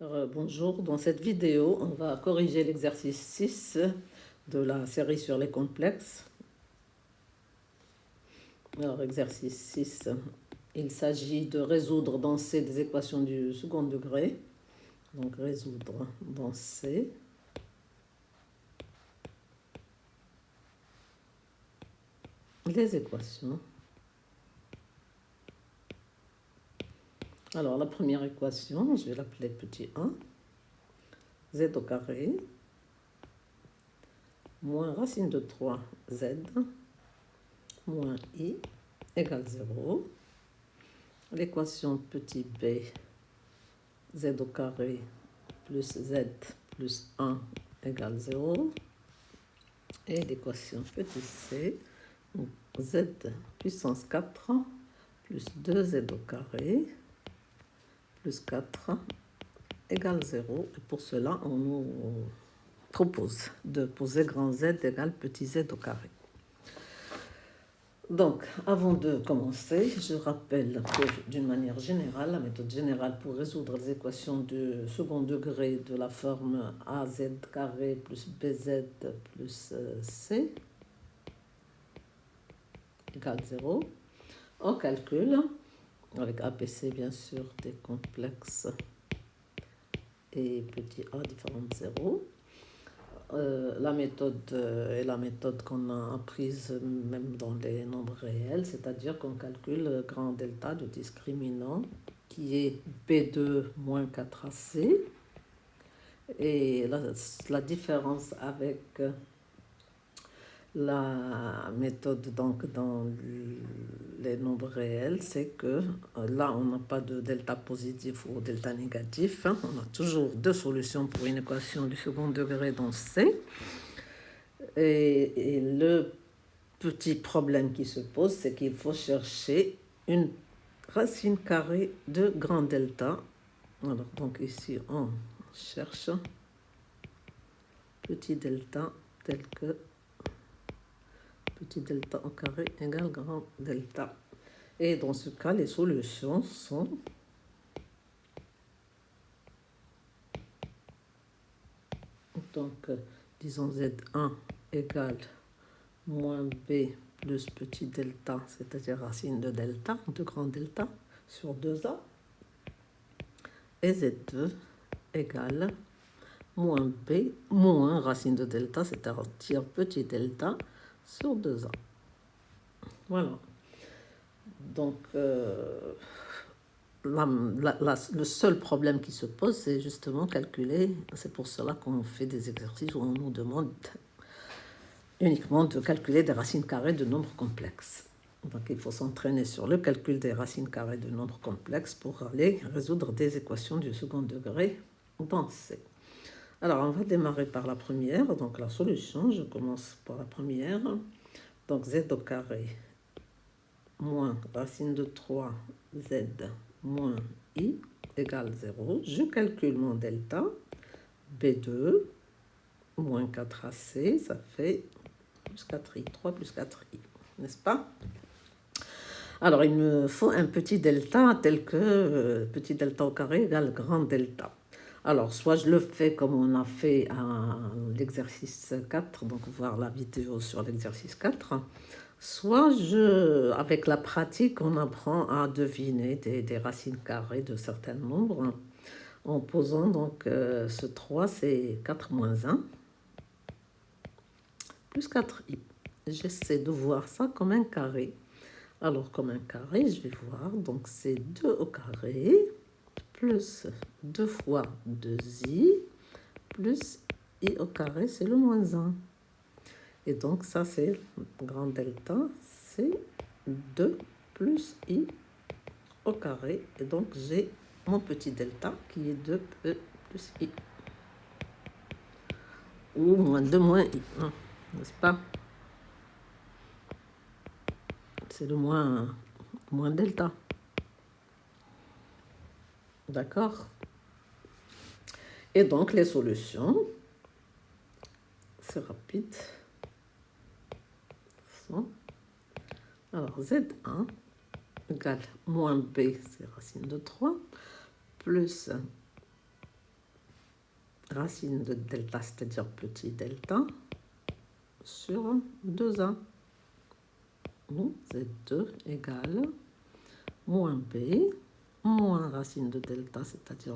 Bonjour, dans cette vidéo, on va corriger l'exercice 6 de la série sur les complexes. Alors, exercice 6, il s'agit de résoudre dans C des équations du second degré. Donc, résoudre dans C. Les équations. Alors, la première équation, je vais l'appeler petit 1. Z au carré moins racine de 3z moins i égale 0. L'équation petit b, z au carré plus z plus 1 égale 0. Et l'équation petit c, z puissance 4 plus 2z au carré plus 4 égale 0. Et pour cela, on nous propose de poser grand Z égale petit z au carré. Donc, avant de commencer, je rappelle que d'une manière générale, la méthode générale pour résoudre les équations de second degré de la forme AZ carré plus BZ plus C égale 0, on calcule, avec APC bien sûr, des complexes et petit a différent de 0. La méthode est la méthode qu'on a apprise même dans les nombres réels, c'est-à-dire qu'on calcule grand delta de discriminant qui est B2 moins 4AC. Et la différence avec la méthode donc dans les nombres réels, c'est que là, on n'a pas de delta positif ou delta négatif. Hein. On a toujours deux solutions pour une équation du second degré dans C. Et le petit problème qui se pose, c'est qu'il faut chercher une racine carrée de grand delta. Alors, donc ici, on cherche petit delta tel que petit delta au carré égale grand delta. Et dans ce cas, les solutions sont donc, disons Z1 égale moins B plus petit delta, c'est-à-dire racine de delta, de grand delta, sur 2A. Et Z2 égale moins B moins racine de delta, c'est-à-dire petit delta, sur 2A. Voilà. Donc, le seul problème qui se pose, c'est justement calculer. C'est pour cela qu'on fait des exercices où on nous demande uniquement de calculer des racines carrées de nombres complexes. Donc, il faut s'entraîner sur le calcul des racines carrées de nombres complexes pour aller résoudre des équations du second degré dans C. Alors, on va démarrer par la première. Donc, la solution, je commence par la première. Donc, z au carré moins racine de 3z moins i égale 0. Je calcule mon delta. B2 moins 4AC, ça fait plus 4i. 3 plus 4i, n'est-ce pas? Alors, il me faut un petit delta tel que petit delta au carré égale grand delta. Alors, soit je le fais comme on a fait à l'exercice 4, donc voir la vidéo sur l'exercice 4, soit avec la pratique, on apprend à deviner des racines carrées de certains nombres en posant donc ce 3, c'est 4 moins 1, plus 4i. J'essaie de voir ça comme un carré. Alors, comme un carré, je vais voir, donc c'est 2 au carré, plus 2 fois 2i, plus i au carré, c'est le moins 1. Et donc, ça, c'est grand delta, c'est 2 plus i au carré. Et donc, j'ai mon petit delta qui est 2 plus i. Ou moins 2 moins i, hein, n'est-ce pas? C'est le moins delta. D'accord? Et donc, les solutions, c'est rapide. Alors, Z1 égale moins B, c'est racine de 3, plus racine de delta, c'est-à-dire petit delta, sur 2a. Donc, Z2 égale moins B, moins racine de delta, c'est-à-dire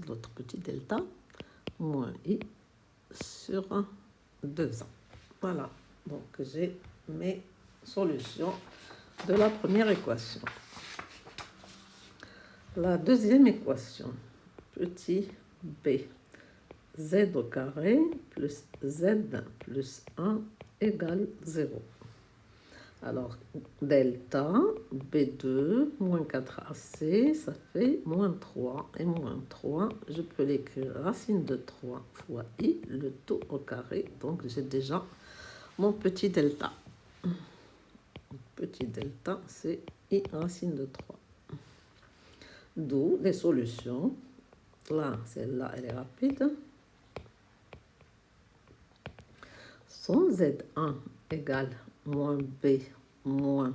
l'autre petit delta, moins I sur 2a. Voilà, donc j'ai mes solutions de la première équation. La deuxième équation, petit b, z au carré plus z plus 1 égale 0. Alors, delta B2 moins 4AC, ça fait moins 3. Et moins 3, je peux l'écrire racine de 3 fois I, le tout au carré. Donc, j'ai déjà mon petit delta. Petit delta, c'est I racine de 3. D'où les solutions. Là, celle-là, elle est rapide. Son Z1 égale moins B moins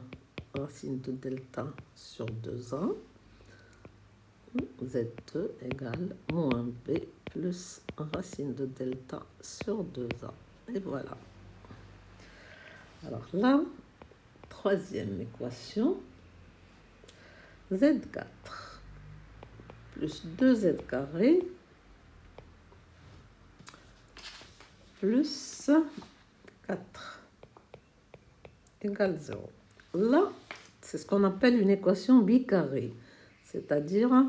racine de delta sur 2A. Z2 égale moins B plus racine de delta sur 2A. Et voilà. Alors là, troisième équation, Z4 plus 2Z carré plus 4 égale 0. Là, c'est ce qu'on appelle une équation bicarrée. C'est-à-dire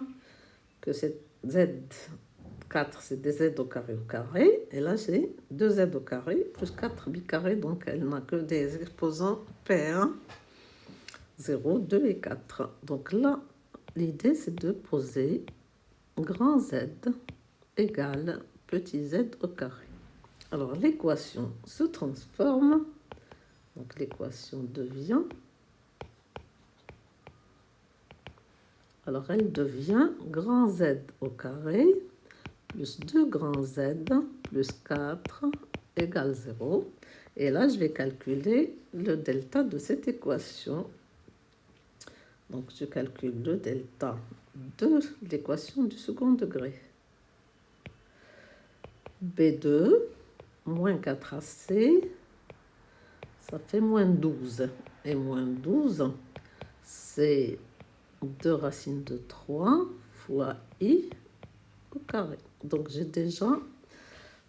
que c'est Z4, c'est des Z au carré. Et là, c'est 2Z au carré plus 4 bicarré. Donc, elle n'a que des exposants pairs. 0, 2 et 4. Donc là, l'idée, c'est de poser grand Z égale petit z au carré. Alors, l'équation se transforme. Donc, l'équation devient... Alors, elle devient grand Z au carré plus 2 grand Z plus 4 égale 0. Et là, je vais calculer le delta de cette équation. Donc, je calcule le delta de l'équation du second degré. B2 moins 4AC, ça fait moins 12. Et moins 12, c'est 2 racines de 3 fois I au carré. Donc, j'ai déjà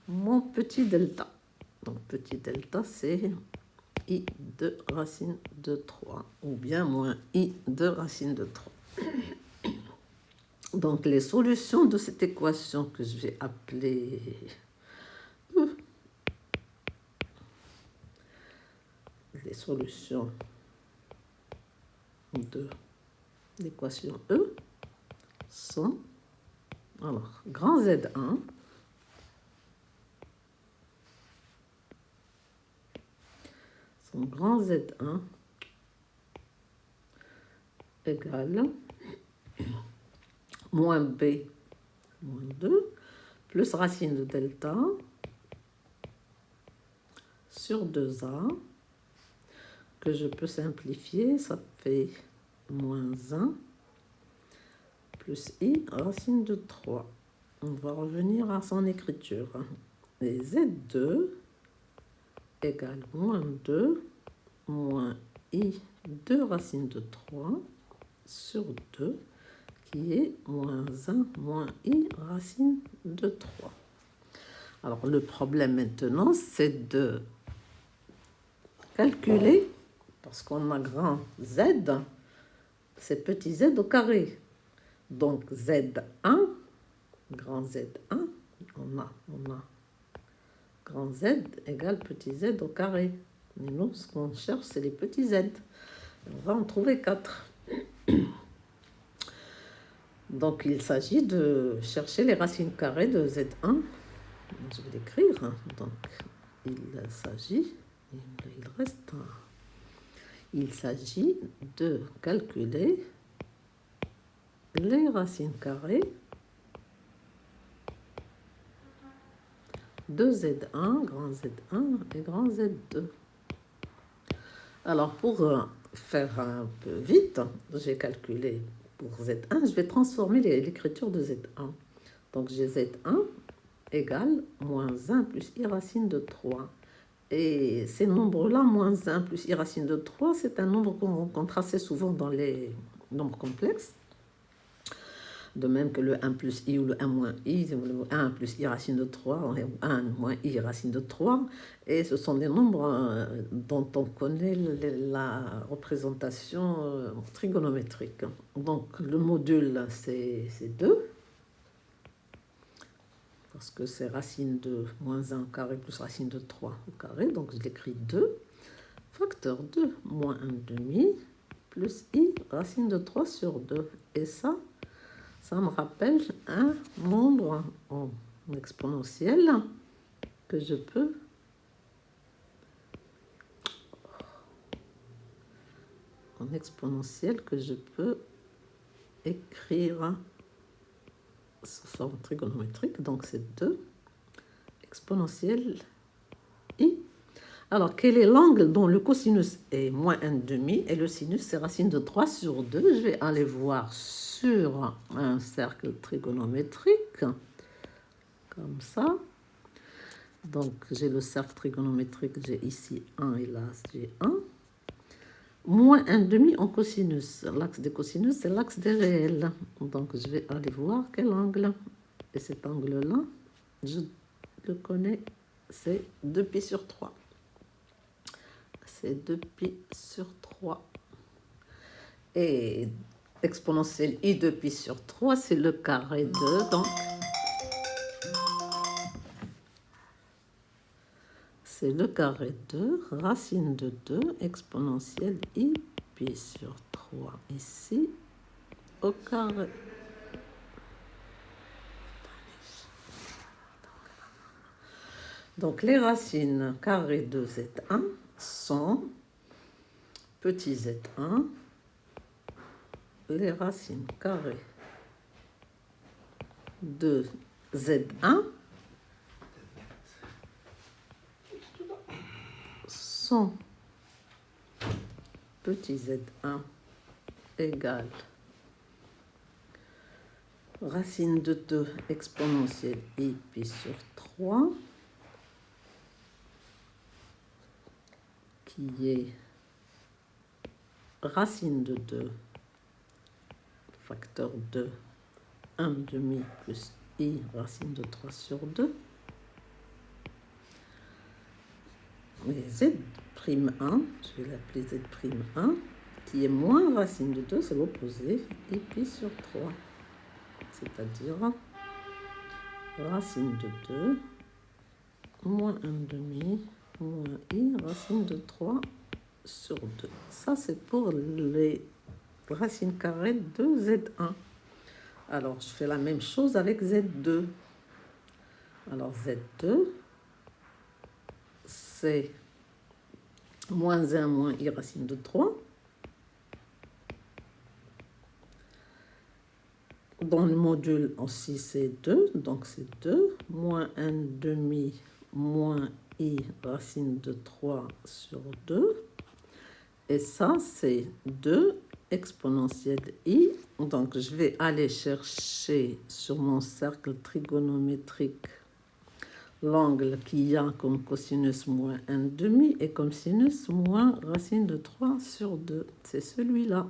mon petit delta. Donc, petit delta, c'est I de racine de 3, ou bien moins I de racine de 3. Donc, les solutions de cette équation que je vais appeler les solutions de l'équation E sont, alors, grand Z1 son grand Z1 égale moins B moins 2 plus racine de delta sur 2A que je peux simplifier, ça fait moins 1 plus I racine de 3. On va revenir à son écriture. Et Z2 égale moins 2 moins I 2 racine de 3 sur 2 qui est moins 1 moins I racine de 3. Alors le problème maintenant, c'est de calculer, parce qu'on a grand Z, c'est petit z au carré. Donc Z1, grand Z1, on a grand Z égale petit z au carré. Et nous, ce qu'on cherche, c'est les petits z. On va en trouver 4. Donc, il s'agit de chercher les racines carrées de Z1. Je vais l'écrire. Donc, il s'agit de calculer les racines carrées de Z1, grand Z1 et grand Z2. Alors, pour faire un peu vite, j'ai calculé pour Z1, je vais transformer l'écriture de Z1. Donc, j'ai Z1 égale moins 1 plus i racine de 3. Et ces nombres-là, moins 1 plus i racine de 3, c'est un nombre qu'on rencontre assez souvent dans les nombres complexes. De même que le 1 plus i ou le 1 moins i, le 1 plus i racine de 3, ou 1 moins i racine de 3. Et ce sont des nombres dont on connaît la représentation trigonométrique. Donc le module, c'est 2. Parce que c'est racine de moins 1 au carré plus racine de 3 au carré. Donc je l'écris 2. Facteur 2 moins 1 demi plus i racine de 3 sur 2. Et ça me rappelle un nombre en exponentiel que je peux écrire sous forme trigonométrique. Donc c'est 2 exponentielle i. Alors, quel est l'angle dont le cosinus est moins 1 demi et le sinus c'est racine de 3 sur 2? Je vais aller voir sur un cercle trigonométrique, comme ça. Donc, j'ai le cercle trigonométrique, j'ai ici 1 et là, j'ai 1. Moins 1 demi en cosinus. L'axe des cosinus, c'est l'axe des réels. Donc, je vais aller voir quel angle. Et cet angle-là, je le connais, c'est 2pi sur 3. C'est 2pi sur 3. Et exponentielle i de pi sur 3, c'est le carré de... Donc, c'est le carré de racine de 2 exponentielle i pi sur 3 ici au carré. Donc les racines carrées de z1 sont petit z1, les racines carrées de z1 sont petit z1 égale racine de 2 exponentielle i pi sur 3 qui est racine de 2 facteur 2 1 demi plus i racine de 3 sur 2 et z'1, je vais l'appeler z'1 qui est moins racine de 2, c'est l'opposé, i pi sur 3, c'est-à-dire racine de 2 moins 1 demi moins i racine de 3 sur 2. Ça, c'est pour les racines carrées de z1. Alors, je fais la même chose avec z2. Alors, z2, c'est moins 1 moins i racine de 3. Dans le module aussi, c'est 2. Donc, c'est 2 moins 1 demi moins i racine de 3 sur 2. Et ça, c'est 2 exponentielle i. Donc, je vais aller chercher sur mon cercle trigonométrique l'angle qui a comme cosinus moins 1 demi et comme sinus moins racine de 3 sur 2. C'est celui-là.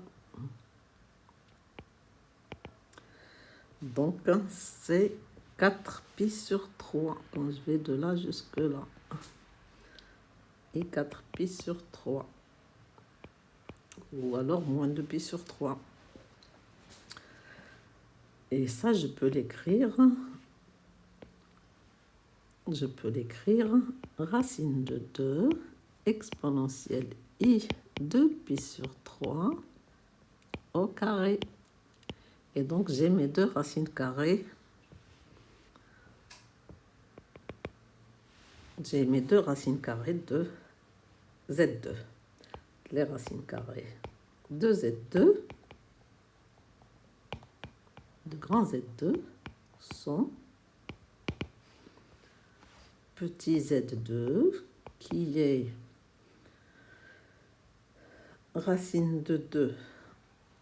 Donc, c'est 4pi sur 3 quand je vais de là jusque là. Et 4pi sur 3. Ou alors moins 2pi sur 3. Et ça, je peux l'écrire racine de 2 exponentielle i de pi sur 3 au carré. Et donc, j'ai mes deux racines carrées. J'ai mes deux racines carrées de z2. Les racines carrées de z2, de grand z2, sont petit z2, qui est racine de 2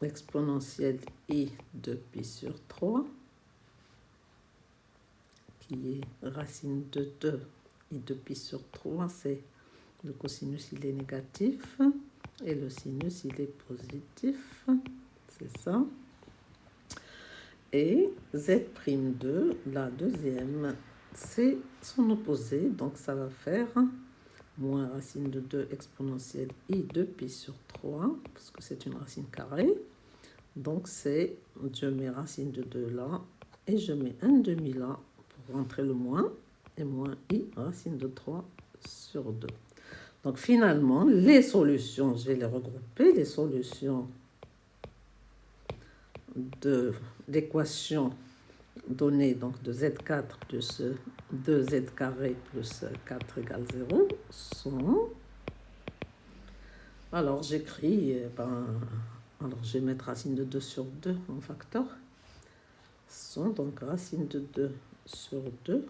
exponentielle i de pi sur 3, qui est racine de 2 et 2 pi sur 3, c'est le cosinus, il est négatif et le sinus, il est positif. C'est ça. Et Z'2, la deuxième, c'est son opposé. Donc, ça va faire moins racine de 2 exponentielle i 2 pi sur 3, parce que c'est une racine carrée. Donc, je mets racine de 2 là, et je mets un demi là, pour rentrer le moins, et moins i racine de 3 sur 2. Donc, finalement, les solutions, je vais les regrouper, les solutions de l'équation donnée donc de Z4 plus 2Z carré plus 4 égale 0 sont... Alors, j'écris, alors je vais mettre racine de 2 sur 2 en facteur. Sont donc racine de 2 sur 2,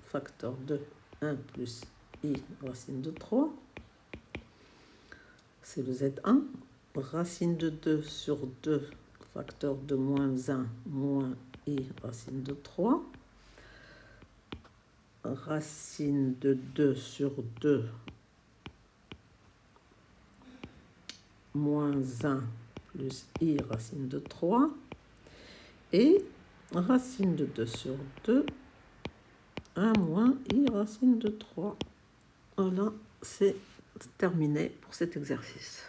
facteur de 1 plus i racine de 3. C'est le Z1. Racine de 2 sur 2, facteur de moins 1, moins i racine de 3. Racine de 2 sur 2, moins 1 plus i racine de 3. Et racine de 2 sur 2, 1 moins i racine de 3. Voilà, c'est terminé pour cet exercice.